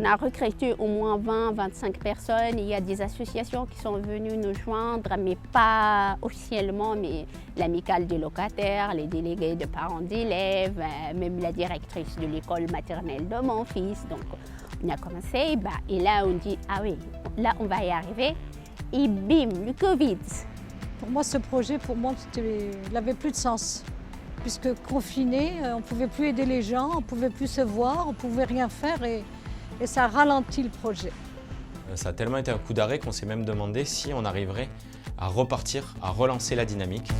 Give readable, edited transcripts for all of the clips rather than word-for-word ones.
On a recruté au moins 20-25 personnes. Il y a des associations qui sont venues nous joindre, mais pas officiellement, mais l'amicale des locataires, les délégués de parents d'élèves, même la directrice de l'école maternelle de mon fils. Donc on a commencé, et là on dit, ah oui, là on va y arriver. Et bim, le Covid. Pour moi, ce projet, il n'avait plus de sens. Puisque confiné, on ne pouvait plus aider les gens, on ne pouvait plus se voir, on ne pouvait rien faire et ça ralentit le projet. Ça a tellement été un coup d'arrêt qu'on s'est même demandé si on arriverait à repartir, à relancer la dynamique.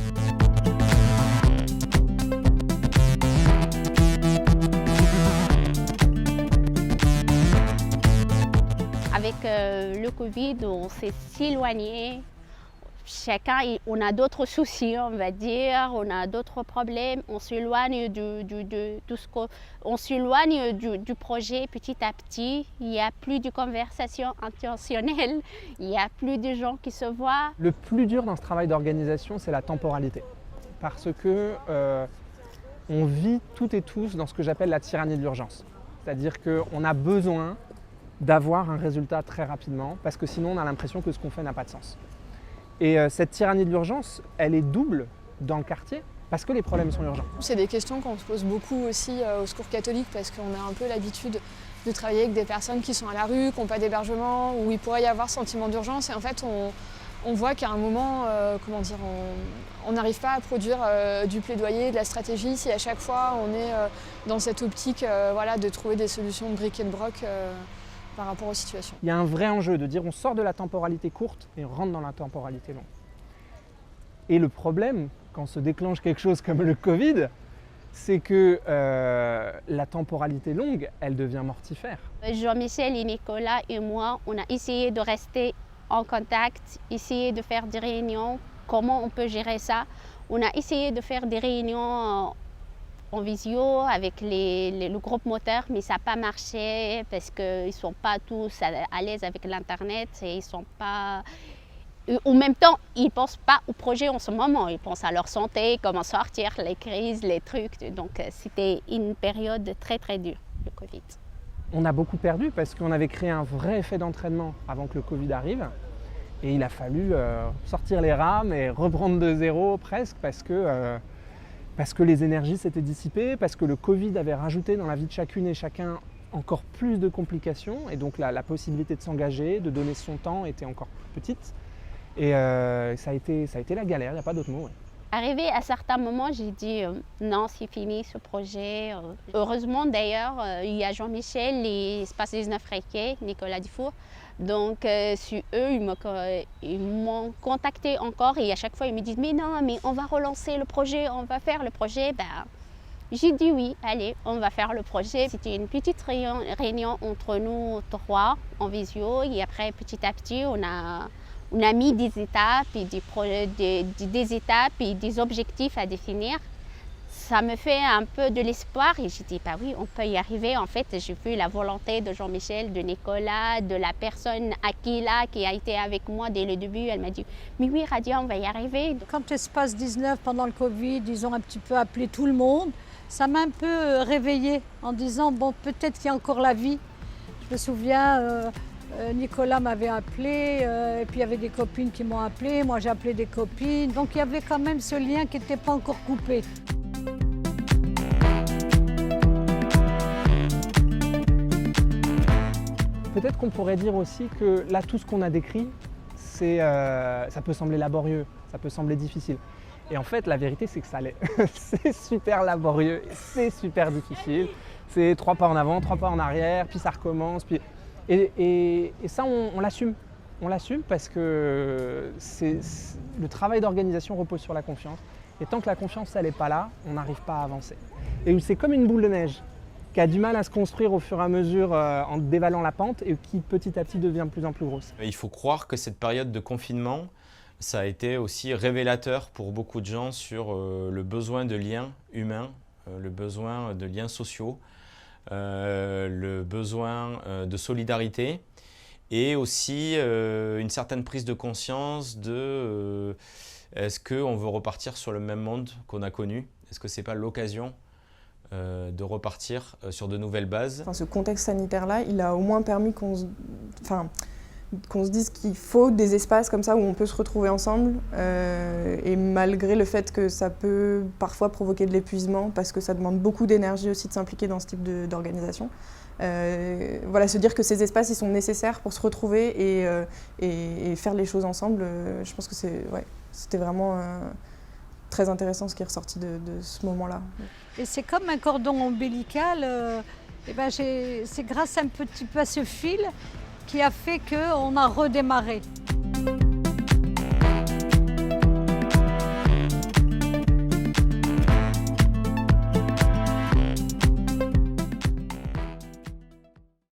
Avec le Covid, on s'est éloigné. Chacun, on a d'autres soucis, on va dire, on a d'autres problèmes, on s'éloigne du projet petit à petit. Il n'y a plus de conversation intentionnelle, il n'y a plus de gens qui se voient. Le plus dur dans ce travail d'organisation, c'est la temporalité. Parce que on vit toutes et tous dans ce que j'appelle la tyrannie de l'urgence. C'est-à-dire qu'on a besoin d'avoir un résultat très rapidement, parce que sinon on a l'impression que ce qu'on fait n'a pas de sens. Et cette tyrannie de l'urgence, elle est double dans le quartier parce que les problèmes sont urgents. C'est des questions qu'on se pose beaucoup aussi au Secours catholique parce qu'on a un peu l'habitude de travailler avec des personnes qui sont à la rue, qui n'ont pas d'hébergement, où il pourrait y avoir sentiment d'urgence. Et en fait, on voit qu'à un moment, on n'arrive pas à produire du plaidoyer, de la stratégie, si à chaque fois on est dans cette optique de trouver des solutions de bric et de broc. Par rapport aux situations. Il y a un vrai enjeu de dire on sort de la temporalité courte et on rentre dans la temporalité longue. Et le problème, quand se déclenche quelque chose comme le Covid, c'est que la temporalité longue, elle devient mortifère. Jean-Michel et Nicolas et moi, on a essayé de rester en contact, essayé de faire des réunions, comment on peut gérer ça. On a essayé de faire des réunions en visio avec le groupe moteur, mais ça n'a pas marché parce qu'ils ne sont pas tous à l'aise avec l'Internet et ils sont pas... En même temps, ils ne pensent pas au projet en ce moment, ils pensent à leur santé, comment sortir, les crises, les trucs. Donc c'était une période très très dure, le Covid. On a beaucoup perdu parce qu'on avait créé un vrai effet d'entraînement avant que le Covid arrive. Et il a fallu sortir les rames et reprendre de zéro presque parce que les énergies s'étaient dissipées, parce que le Covid avait rajouté dans la vie de chacune et chacun encore plus de complications et donc la possibilité de s'engager, de donner son temps était encore plus petite. Et ça a été la galère, il n'y a pas d'autre mot. Ouais. Arrivé à certains moments, j'ai dit non, c'est fini ce projet. Heureusement d'ailleurs, il y a Jean-Michel et Espace 19 Requet, Nicolas Dufour. Donc sur eux, ils m'ont contacté encore et à chaque fois ils me disent mais non, mais on va relancer le projet, on va faire le projet. J'ai dit oui, allez, on va faire le projet. C'était une petite réunion entre nous trois en visio et après petit à petit on a mis des étapes et des étapes et des objectifs à définir. Ça me fait un peu de l'espoir et j'ai dit, oui, on peut y arriver. En fait, j'ai vu la volonté de Jean-Michel, de Nicolas, de la personne Aquila qui a été avec moi dès le début. Elle m'a dit, mais oui, Radia, on va y arriver. Quand Espace 19, pendant le Covid, ils ont un petit peu appelé tout le monde, ça m'a un peu réveillée en disant, bon, peut-être qu'il y a encore la vie. Je me souviens, Nicolas m'avait appelé, et puis il y avait des copines qui m'ont appelé, moi j'ai appelé des copines. Donc il y avait quand même ce lien qui n'était pas encore coupé. Peut-être qu'on pourrait dire aussi que là, tout ce qu'on a décrit, ça peut sembler laborieux, ça peut sembler difficile. Et en fait, la vérité, c'est que ça l'est. C'est super laborieux, c'est super difficile. C'est 3 pas en avant, 3 pas en arrière, puis ça recommence. Et ça, on l'assume. On l'assume parce que le travail d'organisation repose sur la confiance. Et tant que la confiance, elle n'est pas là, on n'arrive pas à avancer. Et c'est comme une boule de neige qui a du mal à se construire au fur et à mesure en dévalant la pente et qui petit à petit devient de plus en plus grosse. Il faut croire que cette période de confinement, ça a été aussi révélateur pour beaucoup de gens sur le besoin de liens humains, le besoin de liens sociaux, le besoin de solidarité et aussi une certaine prise de conscience de est-ce qu'on veut repartir sur le même monde qu'on a connu? Est-ce que ce n'est pas l'occasion de repartir sur de nouvelles bases. Enfin, ce contexte sanitaire-là, il a au moins permis qu'on se dise qu'il faut des espaces comme ça où on peut se retrouver ensemble. Et malgré le fait que ça peut parfois provoquer de l'épuisement, parce que ça demande beaucoup d'énergie aussi de s'impliquer dans ce type d'organisation. Voilà, se dire que ces espaces ils sont nécessaires pour se retrouver et faire les choses ensemble, je pense que c'était vraiment très intéressant ce qui est ressorti de ce moment-là. Et c'est comme un cordon ombilical, c'est grâce un petit peu à ce fil qui a fait qu'on a redémarré.